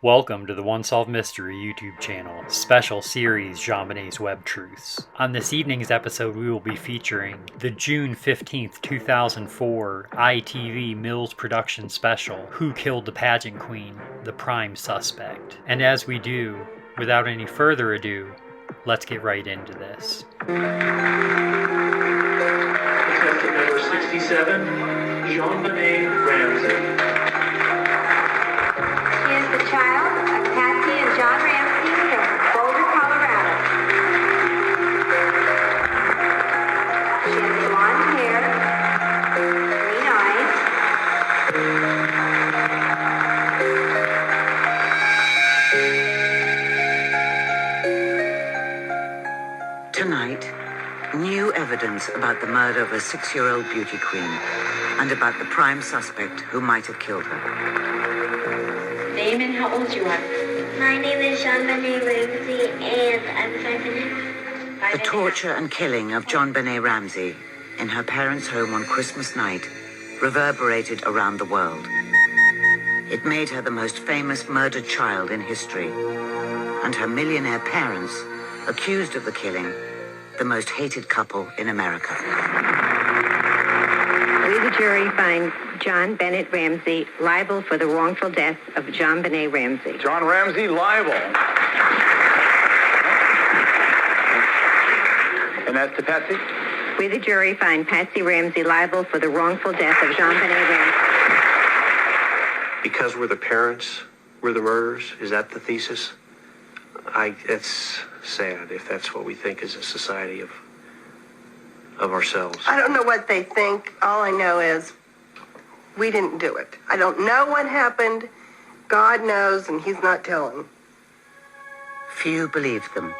Welcome to the Unsolved Mystery YouTube channel, special series JonBenet's Web Truths. On this evening's episode, we will be featuring the June 15th, 2004 ITV Mills production special, Who Killed the Pageant Queen? The Prime Suspect. And as we do, without any further ado, let's get right into this. Contestant number 67, JonBenet Ramsey. She is the child of Patsy and John Ramsey from Boulder, Colorado. She has blonde hair, green eyes, Tonight, new evidence about the murder of a 6-year-old beauty queen and about the prime suspect who might have killed her. Name and how old you are. My name is JonBenet Ramsey, and I'm 5 The torture and killing of JonBenet Ramsey in her parents' home on Christmas night reverberated around the world. It made her the most famous murdered child in history, and her millionaire parents, accused of the killing, the most hated couple in America. We, the jury, find JonBenet Ramsey liable for the wrongful death of JonBenet Ramsey. John Ramsey liable. And that's to Patsy? We, the jury, find Patsy Ramsey liable for the wrongful death of JonBenet Ramsey. Because we're the parents, we're the murderers? Is that the thesis? It's sad if that's what we think as a society of ourselves. I don't know what they think. All I know is we didn't do it. I don't know what happened. God knows, and he's not telling. Few believed them,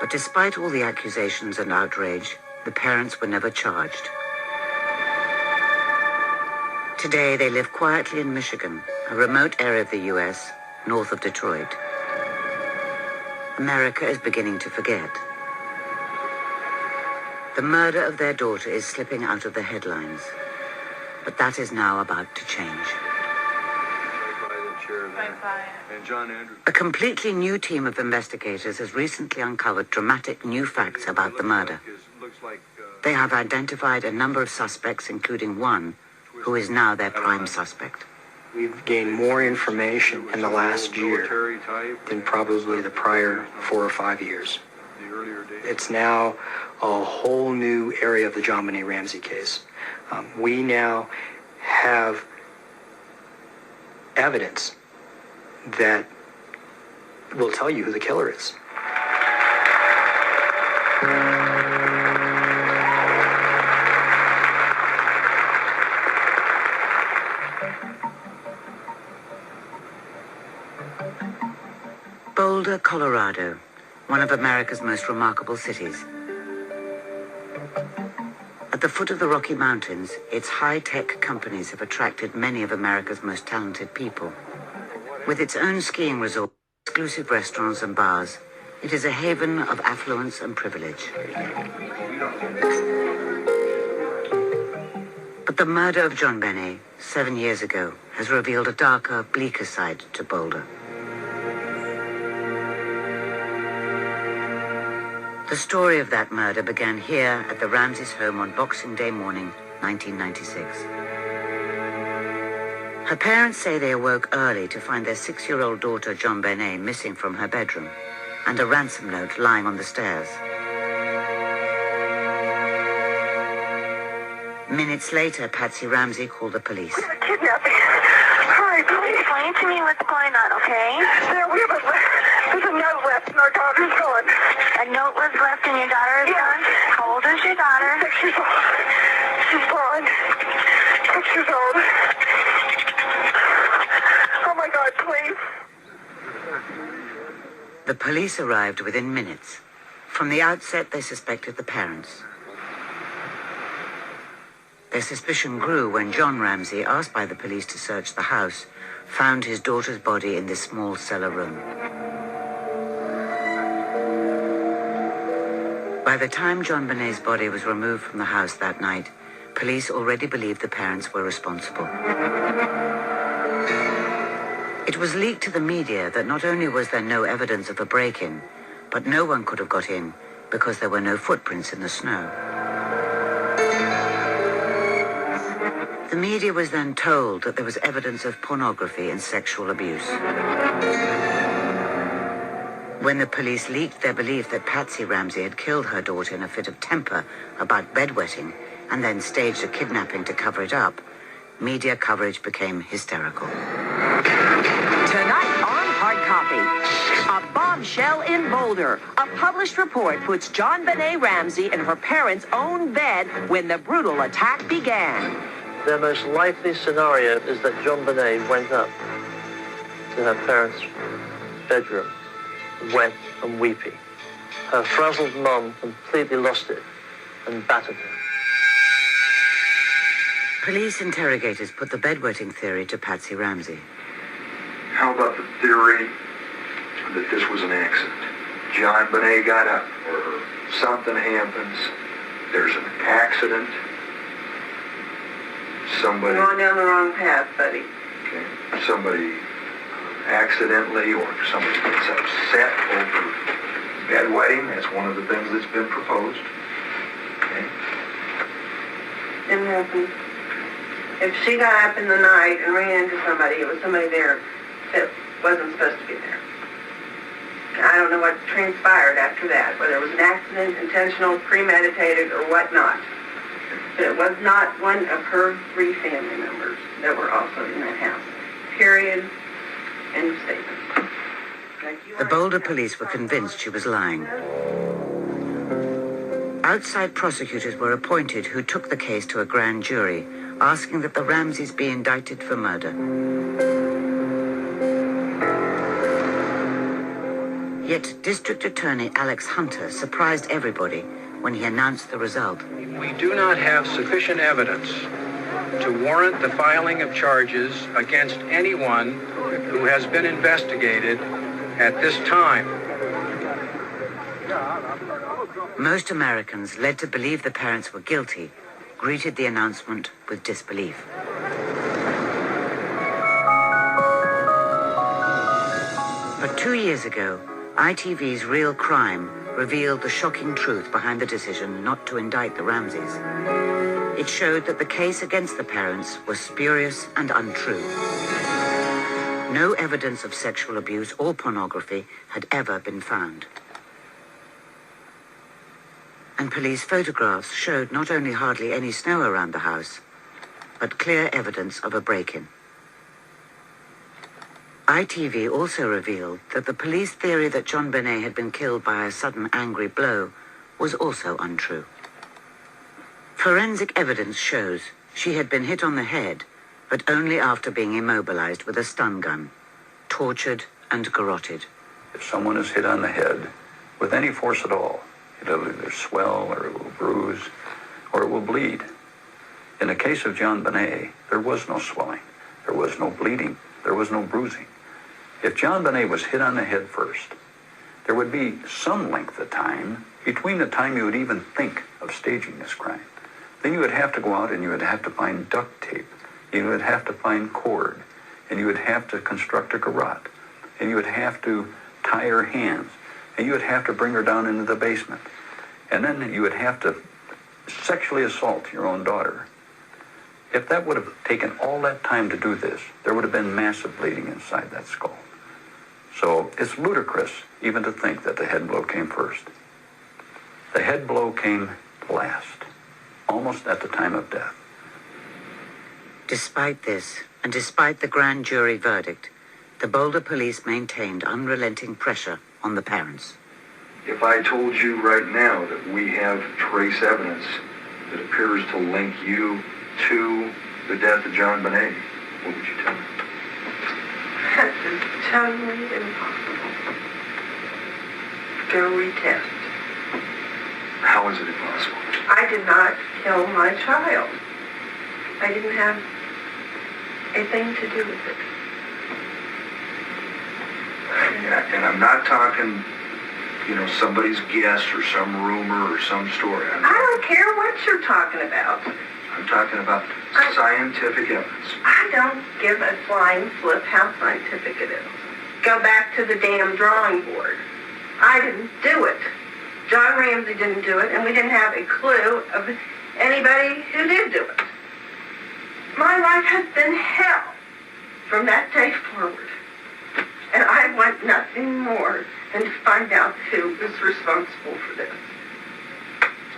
but despite all the accusations and outrage, the parents were never charged. Today, they live quietly in Michigan, a remote area of the U.S., north of Detroit. America is beginning to forget. The murder of their daughter is slipping out of the headlines, but that is now about to change. A completely new team of investigators has recently uncovered dramatic new facts about the murder. They have identified a number of suspects, including one who is now their prime suspect. We've gained more information in the last year than probably the prior 4 or 5 years. It's now a whole new area of the JonBenet Ramsey case. We now have evidence that will tell you who the killer is. Boulder, Colorado, one of America's most remarkable cities. At the foot of the Rocky Mountains, its high-tech companies have attracted many of America's most talented people. With its own skiing resort, exclusive restaurants and bars, it is a haven of affluence and privilege. But the murder of JonBenet 7 years ago has revealed a darker, bleaker side to Boulder. The story of that murder began here at the Ramseys' home on Boxing Day morning, 1996. Her parents say they awoke early to find their 6-year-old daughter JonBenet missing from her bedroom and a ransom note lying on the stairs. Minutes later, Patsy Ramsey called the police. Kidnapping. Hurry, please. Explain to me what's going on, okay? There's a note left and our daughter's gone. A note was left and your daughter is gone? How old is your daughter? 6 years old. She's gone. 6 years old. Oh my God, please. The police arrived within minutes. From the outset, they suspected the parents. Their suspicion grew when John Ramsey, asked by the police to search the house, found his daughter's body in this small cellar room. By the time JonBenet's body was removed from the house that night, police already believed the parents were responsible. It was leaked to the media that not only was there no evidence of a break-in, but no one could have got in because there were no footprints in the snow. The media was then told that there was evidence of pornography and sexual abuse. When the police leaked their belief that Patsy Ramsey had killed her daughter in a fit of temper about bedwetting and then staged a kidnapping to cover it up, media coverage became hysterical. Tonight on Hard Copy, a bombshell in Boulder. A published report puts JonBenet Ramsey in her parents' own bed when the brutal attack began. The most likely scenario is that JonBenet went up to her parents' bedroom, wet and weepy. Her frazzled mom completely lost it and battered her. Police interrogators put the bedwetting theory to Patsy Ramsey. How about the theory that this was an accident? JonBenet got up, or something happens, there's an accident, somebody... You're going down the wrong path, buddy. Okay. Somebody accidentally, or somebody gets upset over bedwetting. That's one of the things that's been proposed. Okay. Didn't happen. If she got up in the night and ran into somebody, it was somebody there that wasn't supposed to be there. I don't know what transpired after that, whether it was an accident, intentional, premeditated, or whatnot. But it was not one of her 3 family members that were also in that house. Period. End of statement. The Boulder police were convinced she was lying. Outside prosecutors were appointed who took the case to a grand jury, asking that the Ramseys be indicted for murder. Yet District Attorney Alex Hunter surprised everybody when he announced the result. We do not have sufficient evidence to warrant the filing of charges against anyone who has been investigated at this time. Most Americans, led to believe the parents were guilty, greeted the announcement with disbelief. But 2 years ago, ITV's Real Crime revealed the shocking truth behind the decision not to indict the Ramseys. It showed that the case against the parents was spurious and untrue. No evidence of sexual abuse or pornography had ever been found. And police photographs showed not only hardly any snow around the house, but clear evidence of a break-in. ITV also revealed that the police theory that JonBenet had been killed by a sudden angry blow was also untrue. Forensic evidence shows she had been hit on the head, but only after being immobilized with a stun gun, tortured and garroted. If someone is hit on the head with any force at all, it'll either swell or it will bruise or it will bleed. In the case of JonBenet, there was no swelling, there was no bleeding, there was no bruising. If JonBenet was hit on the head first, there would be some length of time between the time you would even think of staging this crime. Then you would have to go out and you would have to find duct tape, you would have to find cord, and you would have to construct a garrote, and you would have to tie her hands, and you would have to bring her down into the basement. And then you would have to sexually assault your own daughter. If that would have taken all that time to do this, there would have been massive bleeding inside that skull. So it's ludicrous even to think that the head blow came first. The head blow came last, almost at the time of death. Despite this, and despite the grand jury verdict, the Boulder police maintained unrelenting pressure on the parents. If I told you right now that we have trace evidence that appears to link you to the death of JonBenet, what would you tell me? That is totally impossible. Go retest. How is it impossible? I did not kill my child. I didn't have a thing to do with it. And I'm not talking, somebody's guess or some rumor or some story. I don't care what you're talking about. I'm talking about scientific evidence. I don't give a flying flip how scientific it is. Go back to the damn drawing board. I didn't do it. John Ramsey didn't do it, and we didn't have a clue of anybody who did do it. My life has been hell from that day forward. And I want nothing more than to find out who is responsible for this.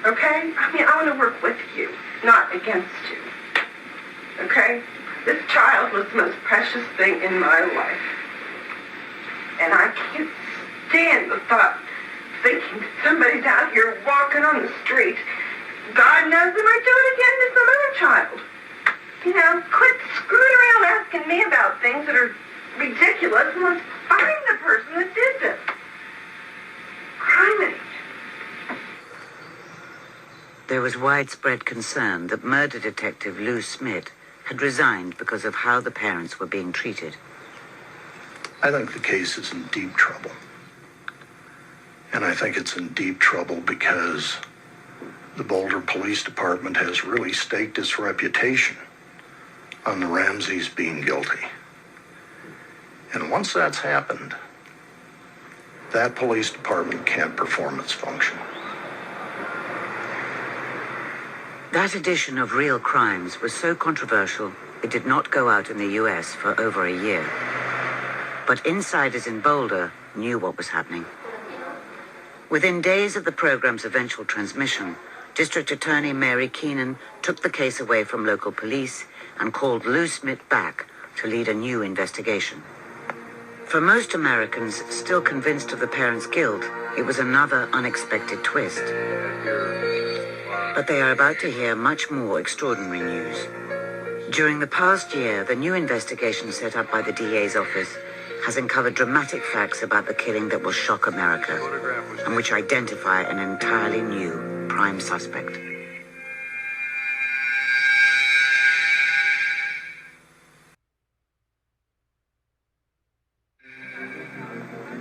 Okay? I mean, I want to work with you, not against you. Okay? This child was the most precious thing in my life. And I can't stand the thought of thinking that somebody's out here walking on the street. God knows they might do it again to some other child. You know, quit screwing around asking me about things that are ridiculous and let's find the person that did this. Criminy. There was widespread concern that murder detective Lou Smith had resigned because of how the parents were being treated. I think the case is in deep trouble. And I think it's in deep trouble because the Boulder Police Department has really staked its reputation on the Ramseys being guilty. And once that's happened, that police department can't perform its function. That edition of Real Crimes was so controversial, it did not go out in the U.S. for over a year. But insiders in Boulder knew what was happening. Within days of the program's eventual transmission, District Attorney Mary Keenan took the case away from local police and called Lou Smith back to lead a new investigation. For most Americans still convinced of the parents' guilt, it was another unexpected twist. But they are about to hear much more extraordinary news. During the past year, the new investigation set up by the DA's office has uncovered dramatic facts about the killing that will shock America, and which identify an entirely new prime suspect.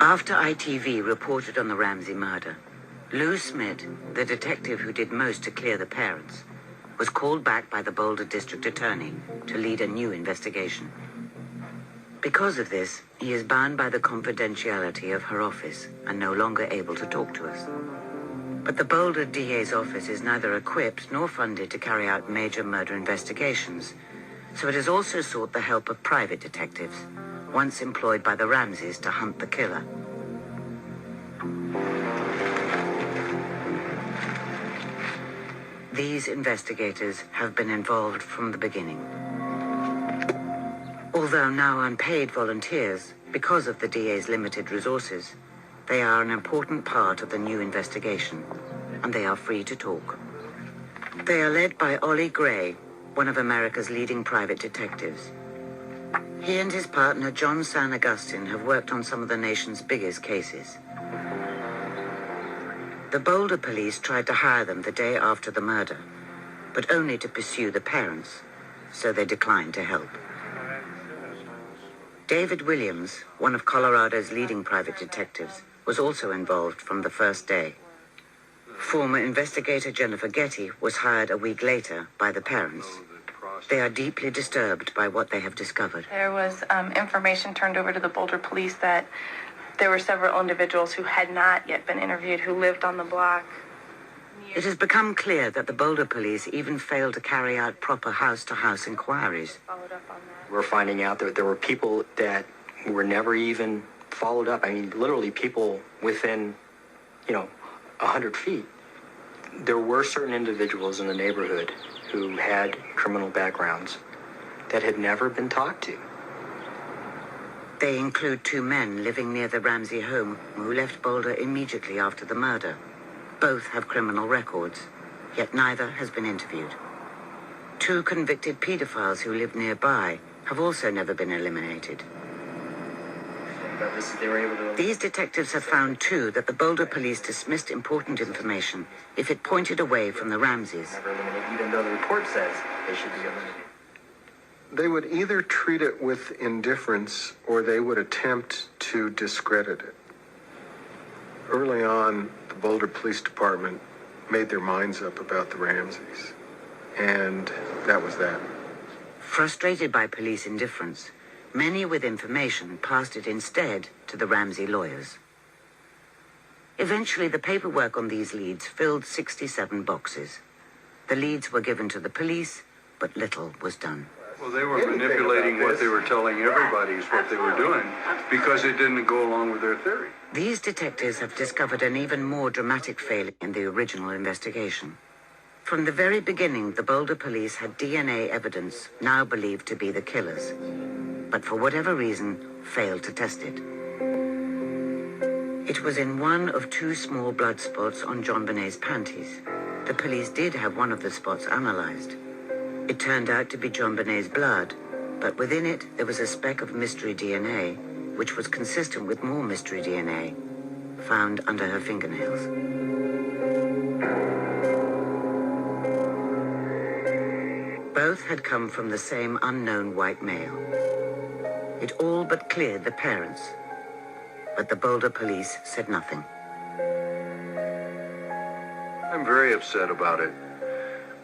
After ITV reported on the Ramsey murder, Lou Smith, the detective who did most to clear the parents, was called back by the Boulder District Attorney to lead a new investigation. Because of this, he is bound by the confidentiality of her office and no longer able to talk to us. But the Boulder DA's office is neither equipped nor funded to carry out major murder investigations, so it has also sought the help of private detectives, once employed by the Ramseys to hunt the killer. These investigators have been involved from the beginning. Although now unpaid volunteers, because of the DA's limited resources, they are an important part of the new investigation, and they are free to talk. They are led by Ollie Gray, one of America's leading private detectives. He and his partner, John San Agustin, have worked on some of the nation's biggest cases. The Boulder police tried to hire them the day after the murder, but only to pursue the parents, so they declined to help. David Williams, one of Colorado's leading private detectives, was also involved from the first day. Former investigator Jennifer Getty was hired a week later by the parents. They are deeply disturbed by what they have discovered. There was information turned over to the Boulder police that there were several individuals who had not yet been interviewed who lived on the block. It has become clear that the Boulder police even failed to carry out proper house-to-house inquiries. We're finding out that there were people that were never even followed up. I mean, literally people within, 100 feet. There were certain individuals in the neighborhood who had criminal backgrounds that had never been talked to. They include two men living near the Ramsey home who left Boulder immediately after the murder. Both have criminal records, yet neither has been interviewed. Two convicted pedophiles who live nearby have also never been eliminated. These detectives have found, too, that the Boulder police dismissed important information if it pointed away from the Ramseys. Even though the report says they should be eliminated. They would either treat it with indifference or they would attempt to discredit it. Early on, the Boulder Police Department made their minds up about the Ramseys. and that was that. Frustrated by police indifference, many with information passed it instead to the Ramsey lawyers. Eventually, the paperwork on these leads filled 67 boxes. The leads were given to the police, but little was done. Well, they were manipulating what they were telling everybody is what they were doing because it didn't go along with their theory. These detectives have discovered an even more dramatic failing in the original investigation. From the very beginning, the Boulder police had DNA evidence now believed to be the killers, but for whatever reason, failed to test it. It was in one of two small blood spots on JonBenet's panties. The police did have one of the spots analyzed. It turned out to be JonBenet's blood, but within it there was a speck of mystery DNA, which was consistent with more mystery DNA found under her fingernails. Both had come from the same unknown white male. It all but cleared the parents, but the Boulder police said nothing. I'm very upset about it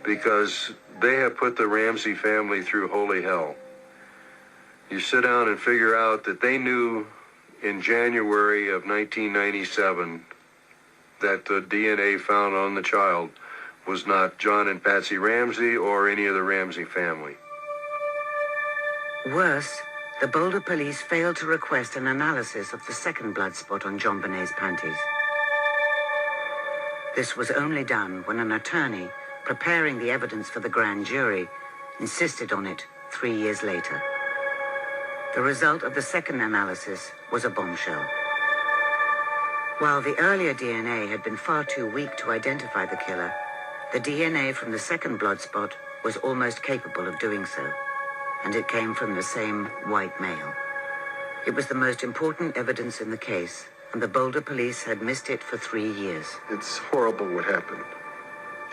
because they have put the Ramsey family through holy hell. You sit down and figure out that they knew in January of 1997 that the DNA found on the child was not John and Patsy Ramsey or any of the Ramsey family. Worse, the Boulder police failed to request an analysis of the second blood spot on JonBenet's panties. This was only done when an attorney preparing the evidence for the grand jury insisted on it 3 years later. The result of the second analysis was a bombshell. While the earlier DNA had been far too weak to identify the killer, the DNA from the second blood spot was almost capable of doing so, and it came from the same white male. It was the most important evidence in the case, and the Boulder police had missed it for 3 years. It's horrible what happened.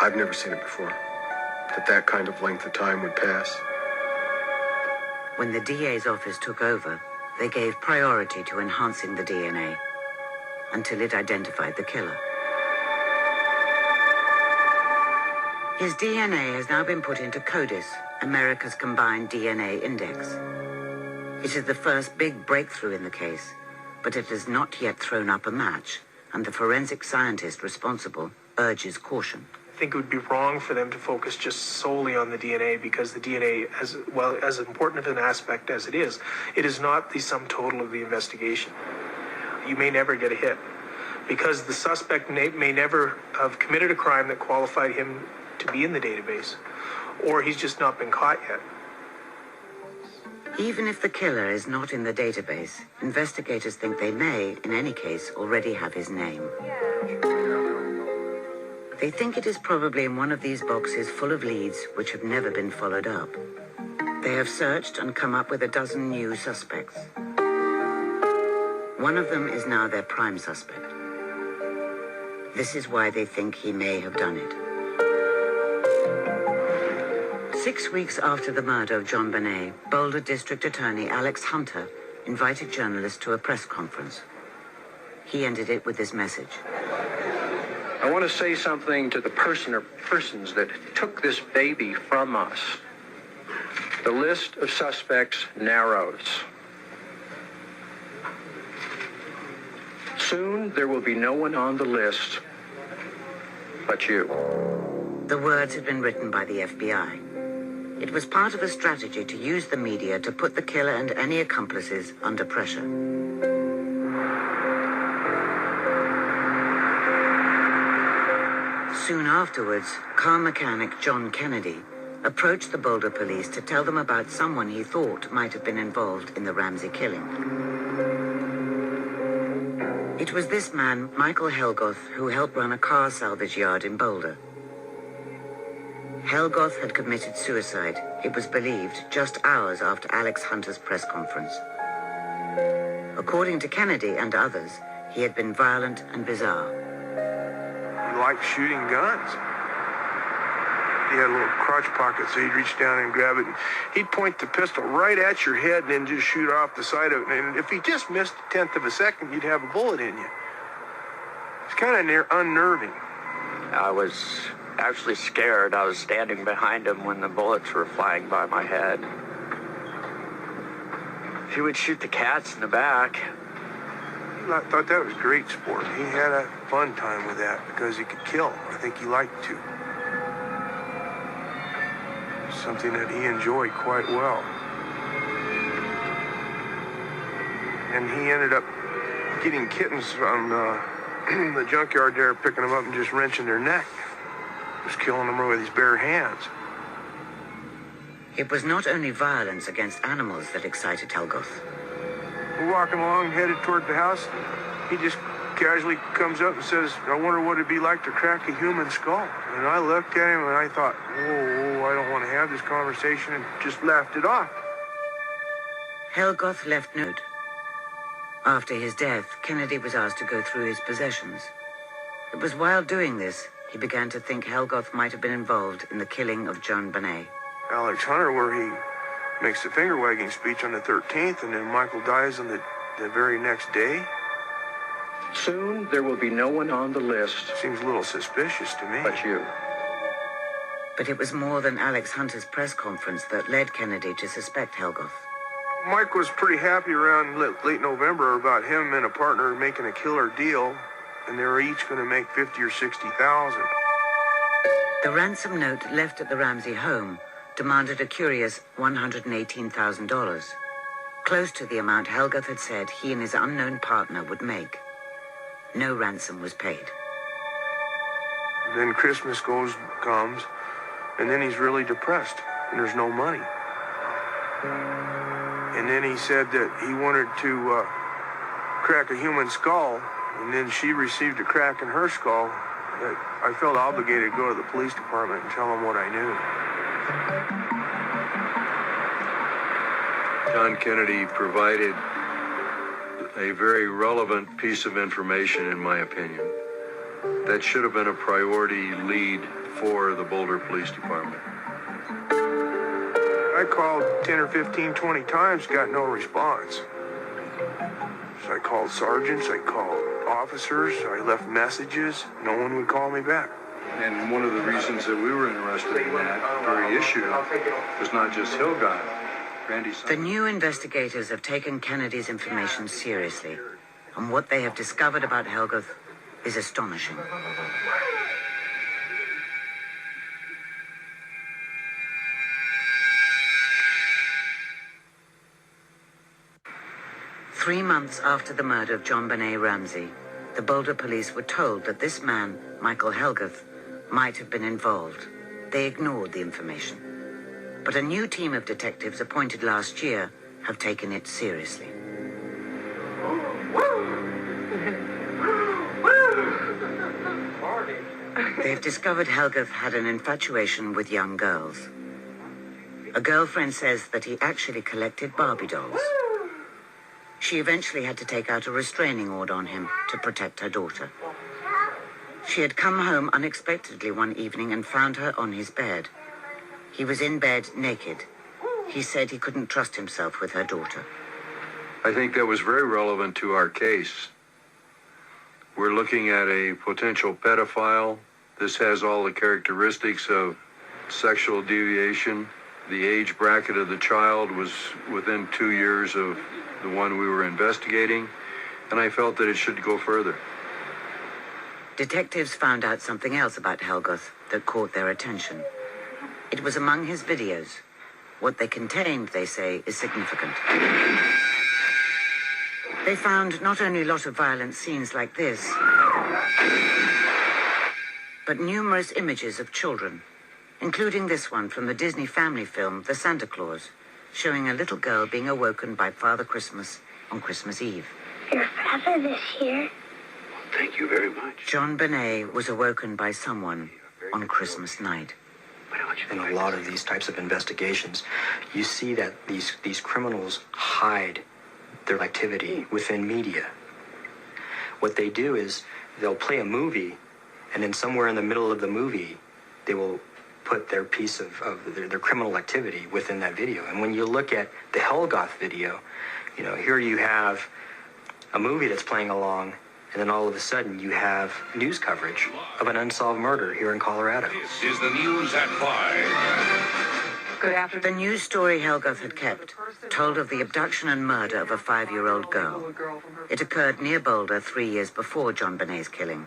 I've never seen it before, that kind of length of time would pass. When the DA's office took over, they gave priority to enhancing the DNA until it identified the killer. His DNA has now been put into CODIS, America's Combined DNA Index. It is the first big breakthrough in the case, but it has not yet thrown up a match, and the forensic scientist responsible urges caution. I think it would be wrong for them to focus just solely on the DNA, because the DNA, as important of an aspect as it is not the sum total of the investigation. You may never get a hit because the suspect may never have committed a crime that qualified him to be in the database, or he's just not been caught yet. Even if the killer is not in the database, investigators think they may, in any case, already have his name. They think it is probably in one of these boxes full of leads which have never been followed up. They have searched and come up with a dozen new suspects. One of them is now their prime suspect. This is why they think he may have done it. 6 weeks after the murder of JonBenet, Boulder District Attorney Alex Hunter invited journalists to a press conference. He ended it with this message. I want to say something to the person or persons that took this baby from us. The list of suspects narrows. Soon there will be no one on the list but you. The words had been written by the FBI. It was part of a strategy to use the media to put the killer and any accomplices under pressure. Soon afterwards, car mechanic John Kennedy approached the Boulder police to tell them about someone he thought might have been involved in the Ramsey killing. It was this man, Michael Helgoth, who helped run a car salvage yard in Boulder. Helgoth had committed suicide, it was believed, just hours after Alex Hunter's press conference. According to Kennedy and others, he had been violent and bizarre. He liked shooting guns. He had a little crotch pocket, so he'd reach down and grab it. And he'd point the pistol right at your head and then just shoot off the side of it. And if he just missed a tenth of a second, you'd have a bullet in you. It's kind of unnerving. I was actually scared. I was standing behind him when the bullets were flying by my head. He would shoot the cats in the back. I thought that was great sport. He had a fun time with that because he could kill. I think he liked to. Something that he enjoyed quite well. And he ended up getting kittens from the junkyard there, picking them up and just wrenching their neck. Just killing them with his bare hands. It was not only violence against animals that excited Helgoth. We're walking along, headed toward the house. He just casually comes up and says, I wonder what it'd be like to crack a human skull. And I looked at him and I thought, whoa, I don't want to have this conversation, and just laughed it off. Helgoth left note. After his death, Kennedy was asked to go through his possessions. It was while doing this, he began to think Helgoth might have been involved in the killing of JonBenet. Alex Hunter, where he makes the finger-wagging speech on the 13th, and then Michael dies on the very next day. Soon, there will be no one on the list. Seems a little suspicious to me. But you. But it was more than Alex Hunter's press conference that led Kennedy to suspect Helgoth. Mike was pretty happy around late November about him and a partner making a killer deal, and they were each going to make $50,000 or $60,000. The ransom note left at the Ramsey home demanded a curious $118,000, close to the amount Helgoth had said he and his unknown partner would make. No ransom was paid. Then Christmas comes, and then he's really depressed, and there's no money. And then he said that he wanted to crack a human skull, and then she received a crack in her skull. I felt obligated to go to the police department and tell them what I knew. John Kennedy provided a very relevant piece of information, in my opinion, that should have been a priority lead for the Boulder Police Department. I called 10 or 15, 20 times, got no response. So I called sergeants, I called officers, I left messages, no one would call me back. And one of the reasons that we were interested in that very issue was not just Hilgott. The new investigators have taken Kennedy's information seriously, and what they have discovered about Helgoth is astonishing. Three months after the murder of JonBenet Ramsey, the Boulder police were told that this man, Michael Helgoth, might have been involved. They ignored the information. But a new team of detectives appointed last year have taken it seriously. They've discovered Helgoth had an infatuation with young girls. A girlfriend says that he actually collected Barbie dolls. She eventually had to take out a restraining order on him to protect her daughter. She had come home unexpectedly one evening and found her on his bed. He was in bed naked. He said he couldn't trust himself with her daughter. I think that was very relevant to our case. We're looking at a potential pedophile. This has all the characteristics of sexual deviation. The age bracket of the child was within 2 years of the one we were investigating, and I felt that it should go further. Detectives found out something else about Helgoth that caught their attention. It was among his videos. What they contained, they say, is significant. They found not only a lot of violent scenes like this, but numerous images of children, including this one from the Disney family film, The Santa Claus, showing a little girl being awoken by Father Christmas on Christmas Eve. Your father this year? Thank you very much. JonBenet was awoken by someone on Christmas night. In a lot of these types of investigations, you see that these criminals hide their activity within media. What they do is they'll play a movie, and then somewhere in the middle of the movie, they will put their piece of their criminal activity within that video. And when you look at the Helgoth video, here you have a movie that's playing along, And then all of a sudden you have news coverage of an unsolved murder here in Colorado. This is the news at 5. Good afternoon. The news story Helgoth had kept told of the abduction and murder of a 5-year-old girl. It occurred near Boulder 3 years before JonBenet's killing.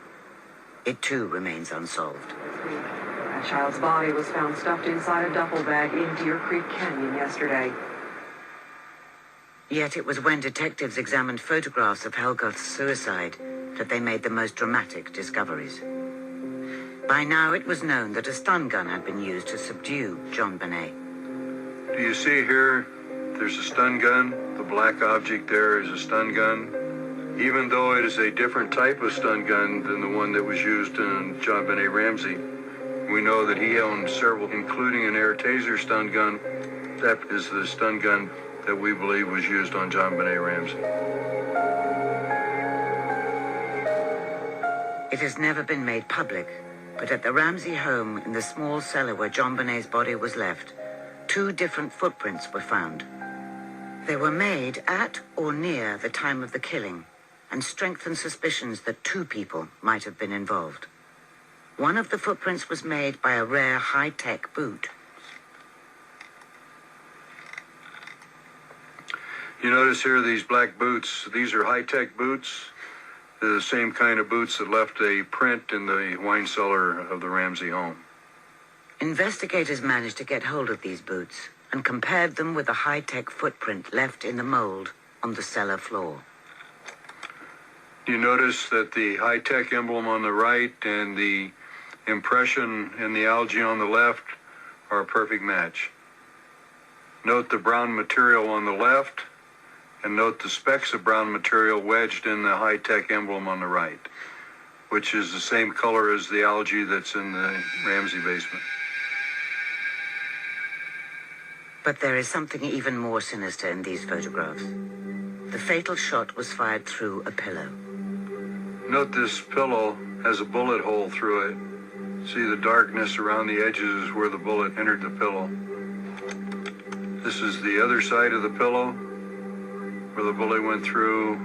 It too remains unsolved. A child's body was found stuffed inside a duffel bag in Deer Creek Canyon yesterday. Yet it was when detectives examined photographs of Helgoth's suicide that they made the most dramatic discoveries. By now it was known that a stun gun had been used to subdue JonBenet. Do you see here, there's a stun gun. The black object there is a stun gun. Even though it is a different type of stun gun than the one that was used in JonBenet Ramsey, we know that he owned several, including an air taser stun gun. That is the stun gun that we believe was used on JonBenet Ramsey. It has never been made public, but at the Ramsey home in the small cellar where JonBenet's body was left, 2 different footprints were found. They were made at or near the time of the killing and strengthened suspicions that 2 people might have been involved. One of the footprints was made by a rare high-tech boot. You notice here these black boots. These are high-tech boots. They're the same kind of boots that left a print in the wine cellar of the Ramsey home. Investigators managed to get hold of these boots and compared them with a high-tech footprint left in the mold on the cellar floor. You notice that the high-tech emblem on the right and the impression in the algae on the left are a perfect match. Note the brown material on the left, and note the specks of brown material wedged in the high-tech emblem on the right, which is the same color as the algae that's in the Ramsey basement. But there is something even more sinister in these photographs. The fatal shot was fired through a pillow. Note this pillow has a bullet hole through it. See the darkness around the edges where the bullet entered the pillow. This is the other side of the pillow where the bullet went through.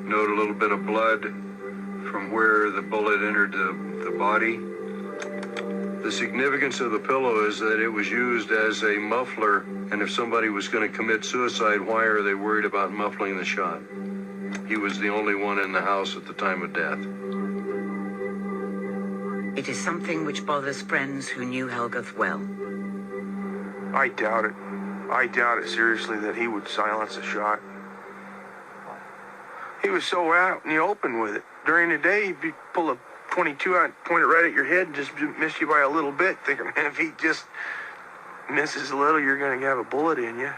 Note a little bit of blood from where the bullet entered the body. The significance of the pillow is that it was used as a muffler, and if somebody was going to commit suicide, why are they worried about muffling the shot? He was the only one in the house at the time of death. It is something which bothers friends who knew Helgoth well. I doubt it. I doubt it seriously that he would silence a shot. He was so out in the open with it. During the day, he'd pull a .22 out, point it right at your head, and just miss you by a little bit, thinking, man, if he just misses a little, you're going to have a bullet in you.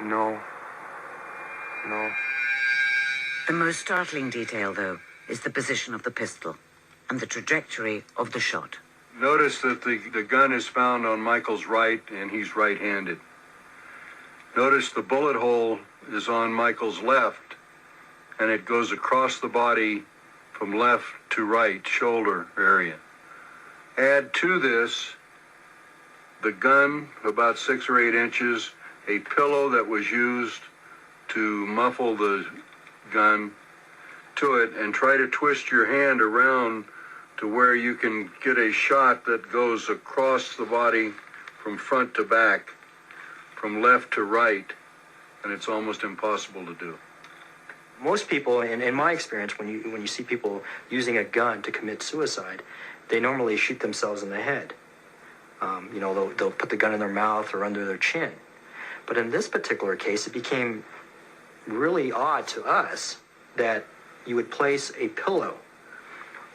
No. The most startling detail, though, is the position of the pistol and the trajectory of the shot. Notice that the gun is found on Michael's right, and he's right-handed. Notice the bullet hole is on Michael's left, and it goes across the body from left to right, shoulder area. Add to this the gun, about 6 or 8 inches, a pillow that was used to muffle the gun to it, and try to twist your hand around to where you can get a shot that goes across the body from front to back, from left to right, and it's almost impossible to do. Most people, in my experience, when you see people using a gun to commit suicide, they normally shoot themselves in the head. They'll put the gun in their mouth or under their chin. But in this particular case, it became really odd to us that you would place a pillow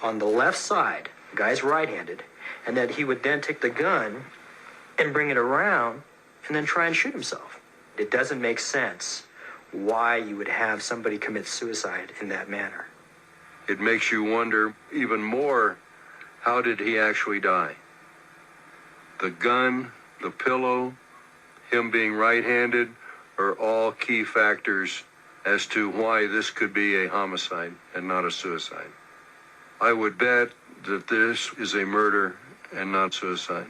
on the left side, the guy's right-handed, and that he would then take the gun and bring it around and then try and shoot himself. It doesn't make sense why you would have somebody commit suicide in that manner. It makes you wonder even more, how did he actually die? The gun, the pillow, him being right-handed are all key factors as to why this could be a homicide and not a suicide. I would bet that this is a murder and not suicide.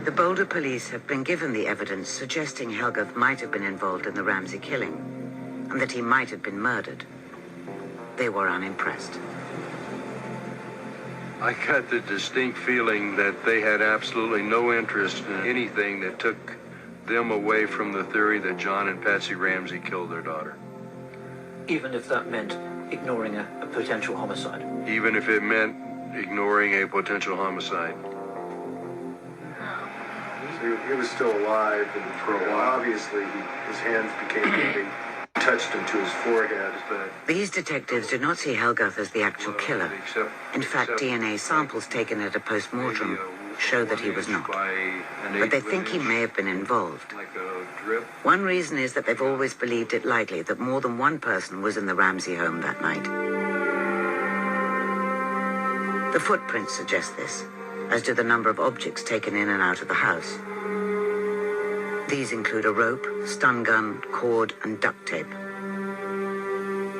The Boulder police have been given the evidence suggesting Helguth might have been involved in the Ramsey killing, and that he might have been murdered. They were unimpressed. I got the distinct feeling that they had absolutely no interest in anything that took them away from the theory that John and Patsy Ramsey killed their daughter. Even if that meant ignoring a potential homicide? Even if it meant ignoring a potential homicide. He was still alive, and for a while, obviously, his hands became moving, touched him to his forehead, but... These detectives did not see Helguth as the actual killer. In fact, DNA samples taken at a post-mortem show that he was not. But they think he may have been involved. One reason is that they've always believed it likely that more than one person was in the Ramsey home that night. The footprints suggest this, as do the number of objects taken in and out of the house. These include a rope, stun gun, cord, and duct tape.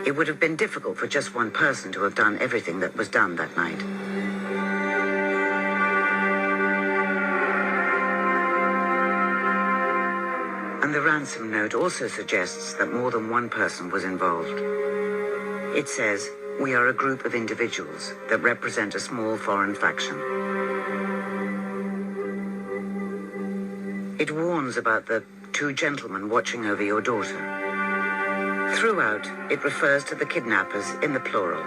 It would have been difficult for just one person to have done everything that was done that night. And the ransom note also suggests that more than one person was involved. It says, "We are a group of individuals that represent a small foreign faction." It warns about the two gentlemen watching over your daughter. Throughout, it refers to the kidnappers in the plural.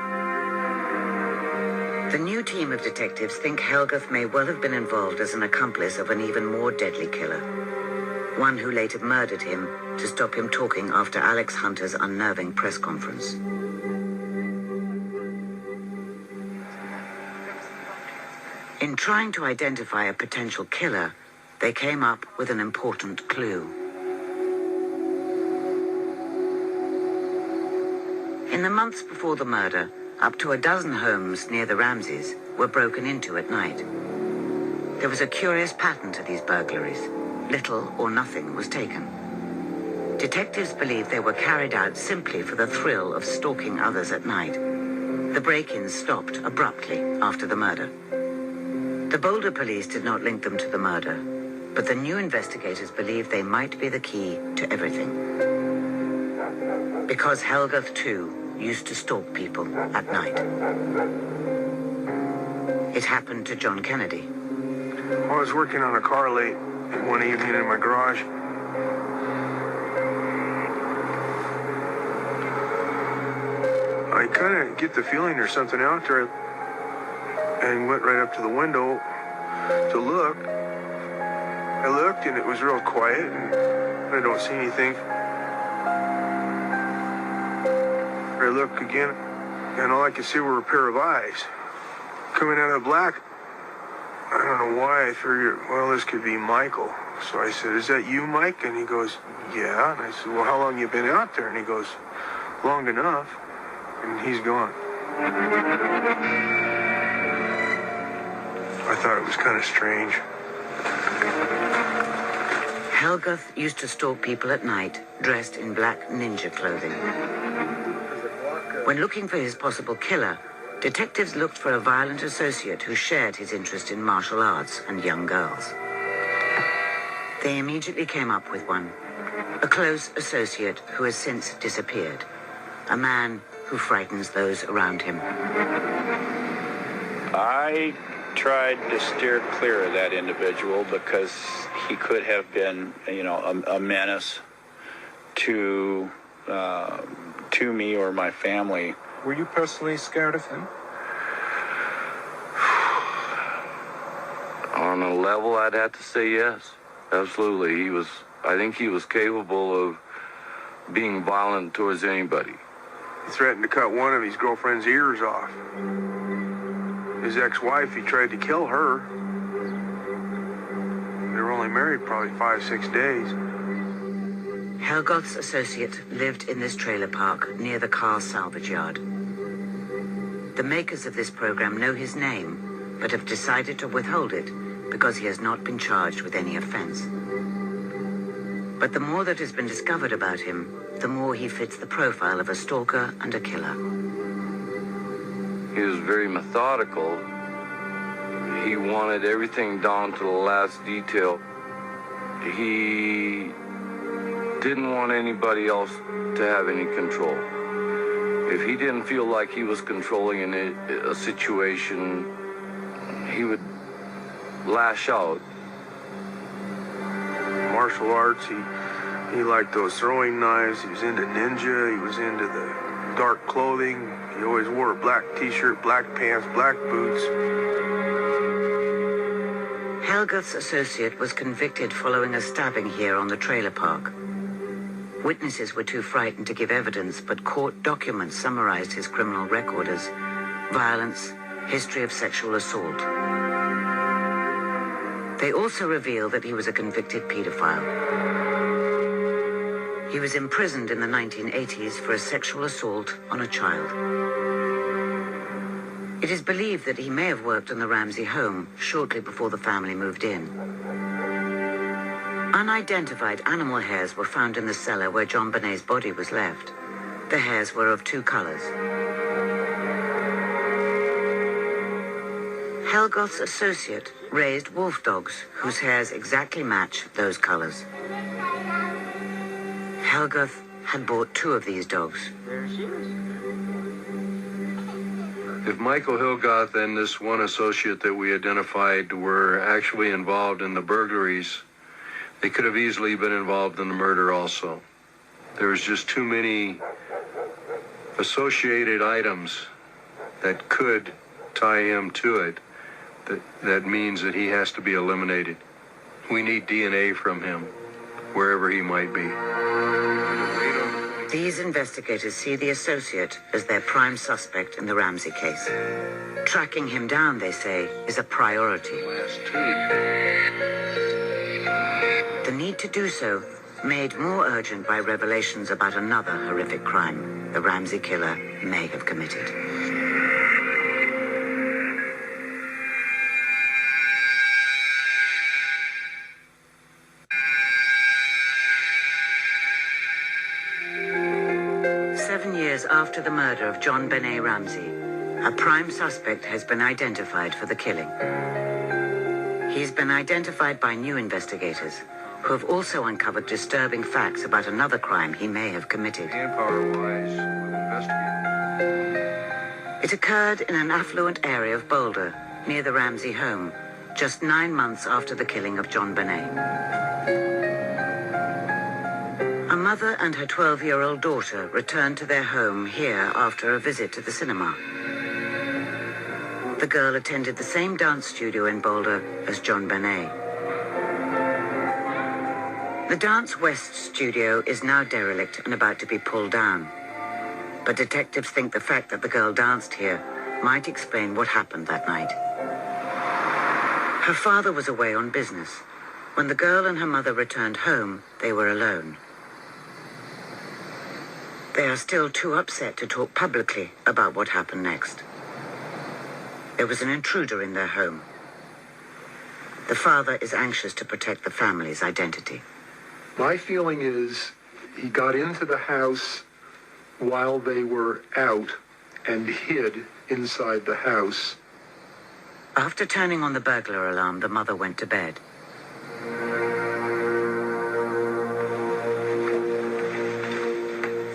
The new team of detectives think Helguth may well have been involved as an accomplice of an even more deadly killer, one who later murdered him to stop him talking after Alex Hunter's unnerving press conference. In trying to identify a potential killer, they came up with an important clue. In the months before the murder, up to a dozen homes near the Ramseys were broken into at night. There was a curious pattern to these burglaries. Little or nothing was taken. Detectives believe they were carried out simply for the thrill of stalking others at night. The break-ins stopped abruptly after the murder. The Boulder police did not link them to the murder, but the new investigators believe they might be the key to everything. Because Helguth, too, used to stalk people at night. It happened to John Kennedy. I was working on a car late one evening in my garage. I kind of get the feeling there's something out there, and went right up to the window to look. I looked, and it was real quiet, and I don't see anything. I look again, and all I could see were a pair of eyes coming out of the black. I don't know why I figured, well, this could be Michael. So I said, "Is that you, Mike?" And he goes, "Yeah." And I said, "Well, how long you been out there?" And he goes, "Long enough." And he's gone. I thought it was kind of strange. Helguth used to stalk people at night, dressed in black ninja clothing. When looking for his possible killer, detectives looked for a violent associate who shared his interest in martial arts and young girls. They immediately came up with one, a close associate who has since disappeared, a man who frightens those around him. I tried to steer clear of that individual because he could have been, a menace to me or my family. Were you personally scared of him? On a level, I'd have to say yes. Absolutely. I think he was capable of being violent towards anybody. He threatened to cut one of his girlfriend's ears off. His ex-wife, he tried to kill her. They were only married probably 5-6 days. Helguth's associate lived in this trailer park near the car salvage yard. The makers of this program know his name, but have decided to withhold it because he has not been charged with any offense. But the more that has been discovered about him, the more he fits the profile of a stalker and a killer. He was very methodical. He wanted everything down to the last detail. He didn't want anybody else to have any control. If he didn't feel like he was controlling a situation, he would lash out. Martial arts, he liked those throwing knives. He was into ninja. He was into the dark clothing. He always wore a black t-shirt, black pants, black boots. Helgath's associate was convicted following a stabbing here on the trailer park. Witnesses were too frightened to give evidence, but court documents summarized his criminal record as violence, history of sexual assault. They also revealed that he was a convicted pedophile. He was imprisoned in the 1980s for a sexual assault on a child. It is believed that he may have worked in the Ramsey home shortly before the family moved in. Unidentified animal hairs were found in the cellar where JonBenet's body was left. The hairs were of two colors. Helgath's associate raised wolf dogs whose hairs exactly match those colors. Helgath had bought 2 of these dogs. There she is. If Michael Helgath and this one associate that we identified were actually involved in the burglaries, they could have easily been involved in the murder also. There was just too many associated items that could tie him to it. That means that he has to be eliminated. We need DNA from him, wherever he might be. These investigators see the associate as their prime suspect in the Ramsey case. Tracking him down, they say, is a priority. The need to do so made more urgent by revelations about another horrific crime the Ramsey killer may have committed. After the murder of JonBenet Ramsey, a prime suspect has been identified for the killing. He's been identified by new investigators who have also uncovered disturbing facts about another crime he may have committed. It occurred in an affluent area of Boulder, near the Ramsey home, just 9 months after the killing of JonBenet. A mother and her 12-year-old daughter returned to their home here after a visit to the cinema. The girl attended the same dance studio in Boulder as JonBenet. The Dance West studio is now derelict and about to be pulled down. But detectives think the fact that the girl danced here might explain what happened that night. Her father was away on business. When the girl and her mother returned home, they were alone. They are still too upset to talk publicly about what happened next. There was an intruder in their home. The father is anxious to protect the family's identity. My feeling is he got into the house while they were out and hid inside the house. After turning on the burglar alarm, the mother went to bed.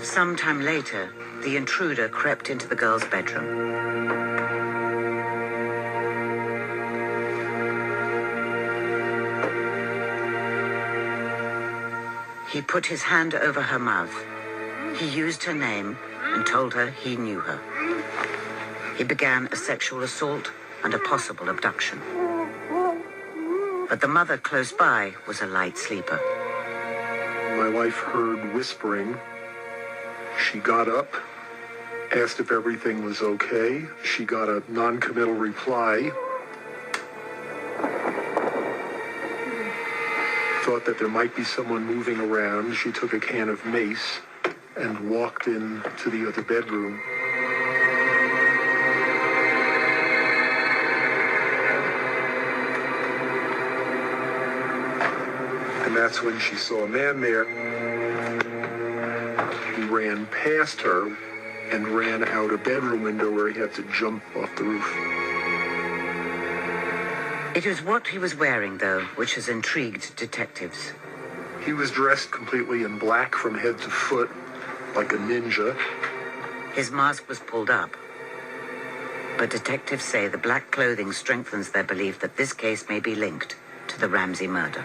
Sometime later, the intruder crept into the girl's bedroom. He put his hand over her mouth. He used her name and told her he knew her. He began a sexual assault and a possible abduction. But the mother close by was a light sleeper. My wife heard whispering. She got up, asked if everything was okay. She got a non-committal reply. Thought that there might be someone moving around. She took a can of mace and walked into the other bedroom. And that's when she saw a man there. He ran past her and ran out a bedroom window where he had to jump off the roof. It was what he was wearing, though, which has intrigued detectives. He was dressed completely in black from head to foot, like a ninja. His mask was pulled up. But detectives say the black clothing strengthens their belief that this case may be linked to the Ramsey murder.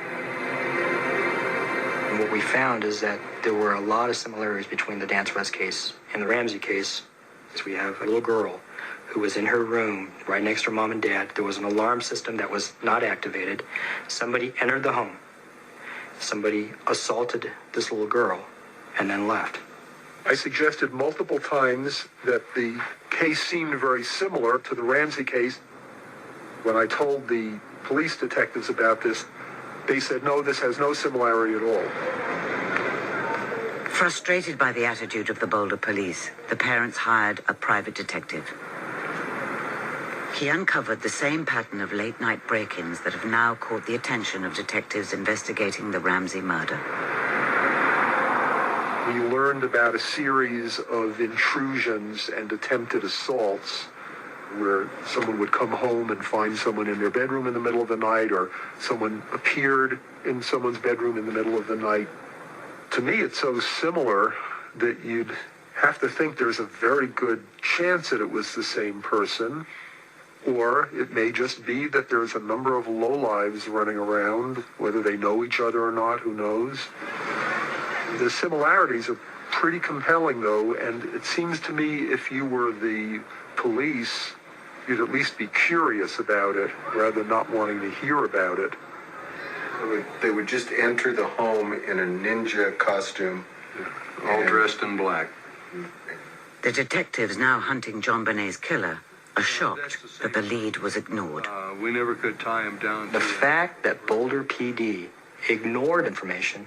And what we found is that there were a lot of similarities between the Dance West case and the Ramsey case. So we have a little girl who was in her room right next to her mom and dad. There was an alarm system that was not activated. Somebody entered the home. Somebody assaulted this little girl and then left. I suggested multiple times that the case seemed very similar to the Ramsey case. When I told the police detectives about this, they said, no, this has no similarity at all. Frustrated by the attitude of the Boulder police, the parents hired a private detective. He uncovered the same pattern of late-night break-ins that have now caught the attention of detectives investigating the Ramsey murder. We learned about a series of intrusions and attempted assaults where someone would come home and find someone in their bedroom in the middle of the night, or someone appeared in someone's bedroom in the middle of the night. To me, it's so similar that you'd have to think there's a very good chance that it was the same person, or it may just be that there's a number of lowlives running around, whether they know each other or not, who knows. The similarities are pretty compelling, though, and it seems to me if you were the police, you'd at least be curious about it rather than not wanting to hear about it. They would just enter the home in a ninja costume, all dressed in black. The detectives now hunting JonBenet's killer are shocked that the lead was ignored. We never could tie him down. The fact that Boulder PD ignored information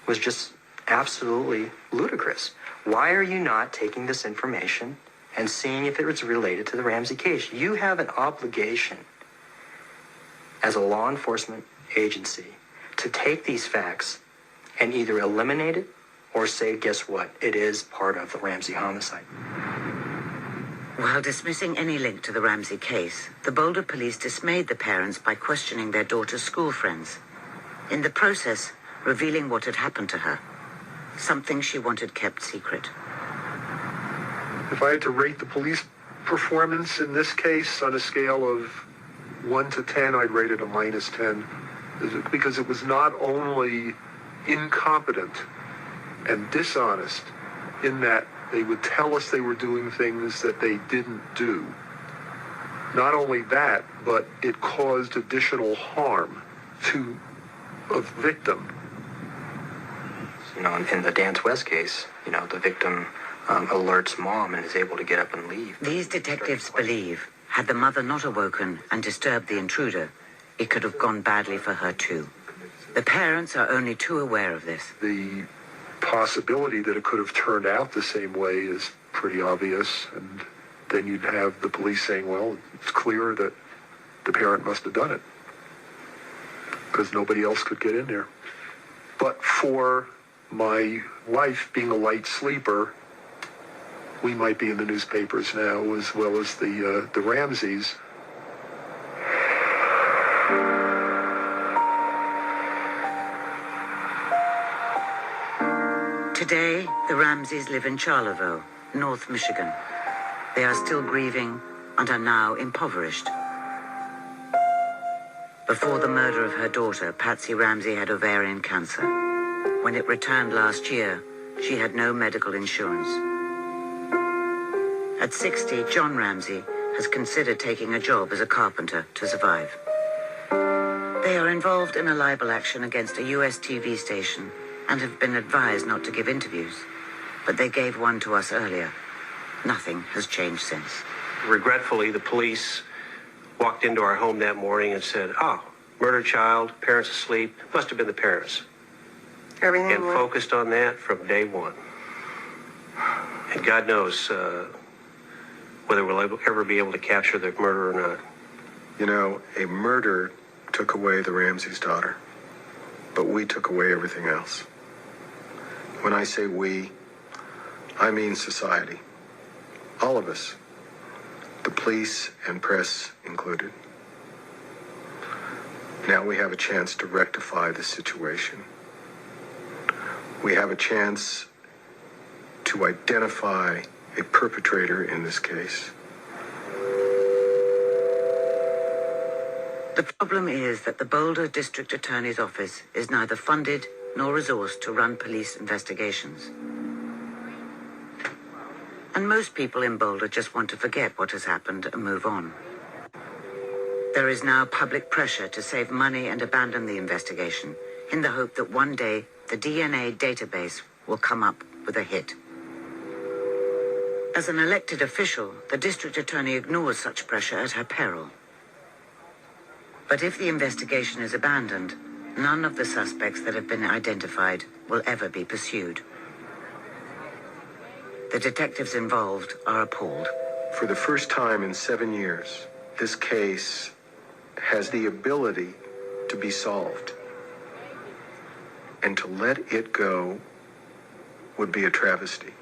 was just absolutely ludicrous. Why are you not taking this information and seeing if it was related to the Ramsey case? You have an obligation as a law enforcement agency to take these facts and either eliminate it or say, guess what? It is part of the Ramsey homicide. While dismissing any link to the Ramsey case, the Boulder police dismayed the parents by questioning their daughter's school friends. In the process, revealing what had happened to her, something she wanted kept secret. If I had to rate the police performance in this case on a scale of 1 to 10, I'd rate it a -10. Because it was not only incompetent and dishonest in that they would tell us they were doing things that they didn't do. Not only that, but it caused additional harm to a victim. You know, in the Dance West case, you know, the victim alerts mom and is able to get up and leave. These detectives believe, had the mother not awoken and disturbed the intruder, it could have gone badly for her too. The parents are only too aware of this. The possibility that it could have turned out the same way is pretty obvious, and then you'd have the police saying, well, it's clear that the parent must have done it because nobody else could get in there. But for my wife being a light sleeper, we might be in the newspapers now, as well as the Ramseys. Today, the Ramseys live in Charlevoix, North Michigan. They are still grieving and are now impoverished. Before the murder of her daughter, Patsy Ramsey had ovarian cancer. When it returned last year, she had no medical insurance. At 60, John Ramsey has considered taking a job as a carpenter to survive. They are involved in a libel action against a U.S. TV station and have been advised not to give interviews. But they gave one to us earlier. Nothing has changed since. Regretfully, the police walked into our home that morning and said, oh, murdered child, parents asleep, must have been the parents. Everything and focused on that from day one. And God knows whether we'll ever be able to capture the murderer or not. You know, a murder took away the Ramsey's daughter, but we took away everything else. When I say we, I mean society. All of us. The police and press included. Now we have a chance to rectify the situation. We have a chance to identify a perpetrator in this case. The problem is that the Boulder District Attorney's Office is neither funded nor resourced to run police investigations. And most people in Boulder just want to forget what has happened and move on. There is now public pressure to save money and abandon the investigation in the hope that one day the DNA database will come up with a hit. As an elected official, the district attorney ignores such pressure at her peril. But if the investigation is abandoned, none of the suspects that have been identified will ever be pursued. The detectives involved are appalled. For the first time in 7 years, this case has the ability to be solved. And to let it go would be a travesty.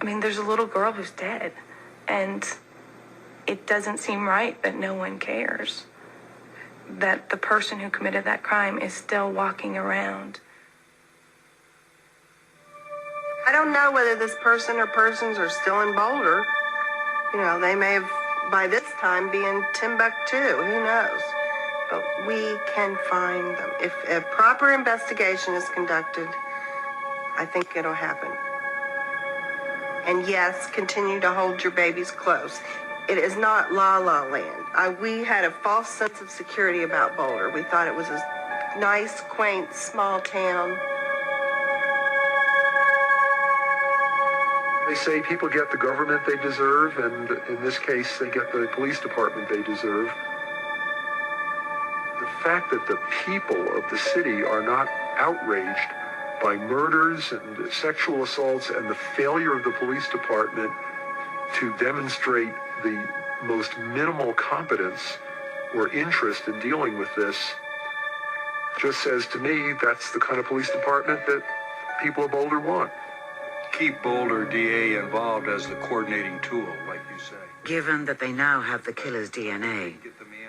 I mean, there's a little girl who's dead, and it doesn't seem right that no one cares. That the person who committed that crime is still walking around. I don't know whether this person or persons are still in Boulder. You know, they may have, by this time, be in Timbuktu. Who knows? But we can find them. If a proper investigation is conducted, I think it'll happen. And yes, continue to hold your babies close. It is not la-la land. We had a false sense of security about Boulder. We thought it was a nice, quaint, small town. They say people get the government they deserve, and in this case, they get the police department they deserve. The fact that the people of the city are not outraged by murders and sexual assaults and the failure of the police department to demonstrate the most minimal competence or interest in dealing with this just says to me that's the kind of police department that people of Boulder want. Keep Boulder DA involved as the coordinating tool, like you say. Given that they now have the killer's DNA,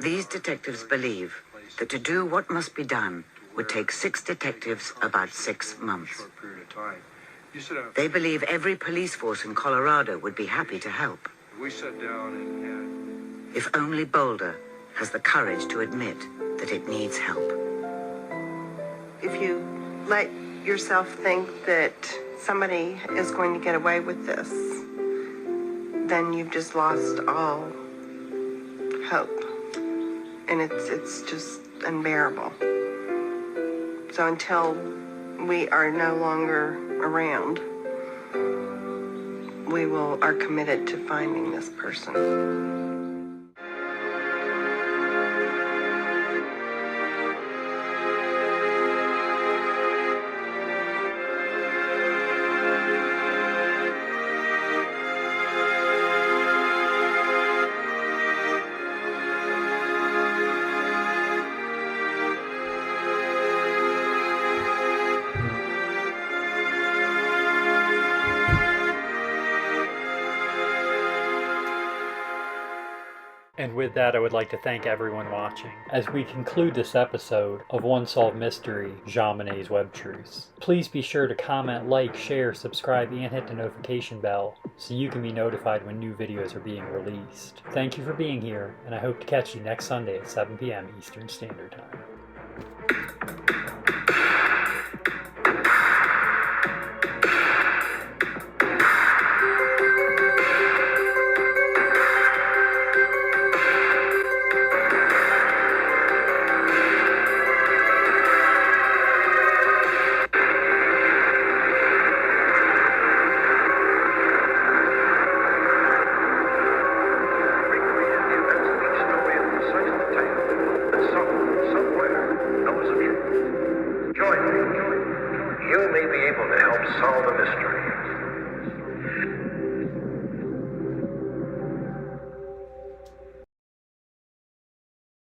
these detectives believe that to do what must be done would take 6 detectives about 6 months. They believe every police force in Colorado would be happy to help. We sat down and if only Boulder has the courage to admit that it needs help. If you let yourself think that somebody is going to get away with this, then you've just lost all hope. And it's just unbearable. So until we are no longer around, we are committed to finding this person. And with that, I would like to thank everyone watching as we conclude this episode of Unsolved Mystery, JonBenet's Web Truths. Please be sure to comment, like, share, subscribe, and hit the notification bell so you can be notified when new videos are being released. Thank you for being here, and I hope to catch you next Sunday at 7 p.m. Eastern Standard Time. You may be able to help solve a mystery.